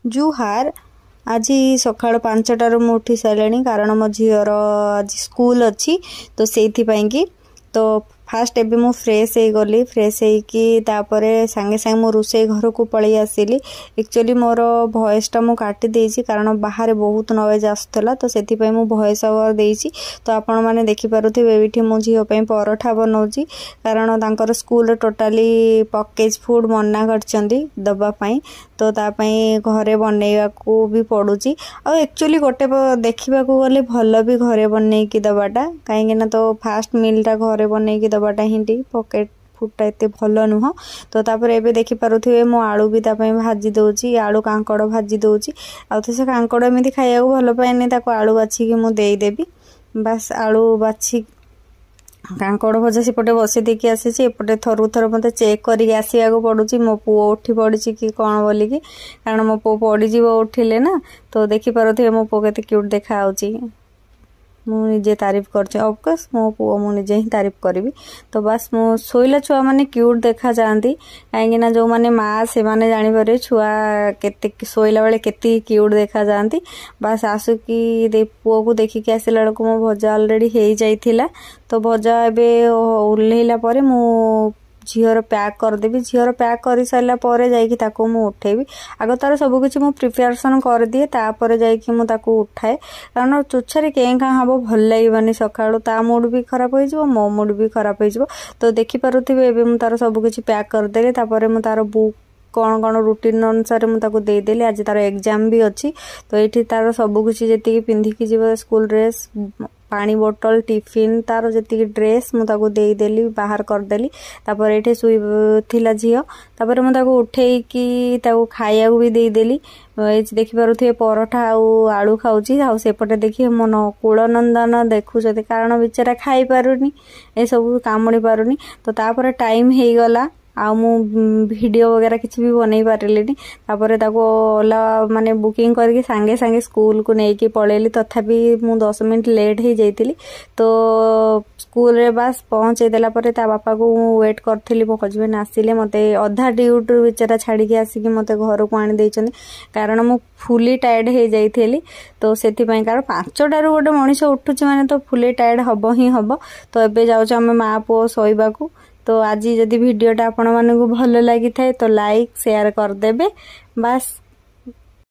जुहार आज सका 5टार मु उठी सारे कारण मो झीर आज स्कूल अच्छी तो से तो फास्ट एबे मु फ्रेश हो गली फ्रेश होकर सांगे सांगे मो रोसे घर को पलि आसिली एक्चुअली मोर वॉइस टा मु काटी देछि कारण बाहर बहुत नॉइज आसुला तो सेति पई मु वॉइस ओवर देछि तो आपण माने देखि पारुथिबे एठी मो झियो पई परोठा बनौछि कारण तांकर स्कूल टोटाली पैकेज फूड मना करछंदी दबा पई तो ता पई घरे बनैया को भी पड़ुछि आ एक्चुअली गोटे देखिबा को गले भल भी घरे बनै की दबाटा काहे ना तो फास्ट मील टा घरे बनै की दबाटा हिंदी पॉकेट फूडटा एते भल नुह तो तापर एबे देखि पारुथिबे मो आलू भी ता पई भाजी दोछि आलू कांकड़ भाजी दोछि आ तो से कांकड़ एमिति खाइया को भल पाएनी ताको आलू बाछि कि मु देई देबी बस आलू बाछि कांकड़ भजा सेपटे बसी देकी आसी एपटे थरु थर मत चेक करके आसवाक पड़ुची मो पुओ उठी पड़ी कि कौन बोलिकी कारण मो पो पड़ीज उठिले ना तो देखी पारे मो पो के क्यूट देखा मुझे तारीफ करछे ऑफकोर्स मो पुओ मुझे ही तारीफ करी तो बस मो शोला छुआ मैंने क्यूट देखा जाती कहीं जो मैंने माँ से मैंने जापर छुआ केते शोला बेले केते क्यूट देखा जाती बस आसुकी पुओ को देखिकी आसला बेलू मो भजा ऑलरेडी हो जाइथिला तो भजा एबे ओल्हेला परे मो झीर पैक करदेवी झीर पैक कर सारा पर जाकि मु उठेबी आग तार सब किसी मु प्रिपेरेसन कर दिए तापर जाकि मु ताकू उठाए कारण चुछारे कें क्या हम भल लगे सका ता मूड भी खराब हो मो मूड भी खराब हो तो देखी पारुथिबे एबे मु तार सब किसी पैक करदेली तापर मु तार बुक कौन कौन रूटीन अनुसार मुझे देदेली आज तार एग्जाम भी अच्छी तो ये तार सबकिछि जी पिंधिकी जीव स्कूल ड्रेस पानी बोतल टिफिन तार जी ड्रेस मुझे देदेली बाहर करदेली तापर ये शुई थिला झील तापर मुझे उठेकी खाया भी देदेली देखी पारे परोठा आलू खाऊँ आउपटे देखिए मन कूलनंदन देखुं कारण बेचारा खाई पारुनी ए सब कामुड़ी पारुनी तो तापर टाइम हो गला आ मु वीडियो वगैरह किसी भी बनई पारिलिनी तापर ताको ओला माने बुकिंग करके सांगे सांगे स्कूल को नेकी पळेली तथापि मु 10 मिनिट लेट हो जाइतिली तो स्कूल रे बस पहुंचे देला परे ता बापा को वेट करथिली मो हजबैंड आसिले मते अधा ड्यूटी बेचारा छाड़ी के आसिकी मते घर को आनी देइछनी कारण मु फुली टायर्ड हो जाइथिली तो सेति पई कारण 5टारू गोटे मनीष उठुची माने तो फुली टायर्ड हबो ही हबो तो एबे जाउछ हम मां पो सोइबा को तो आज जदि वीडियोटा आपण मानकु भल लागि थाए तो लाइक शेयर कर देबे बस।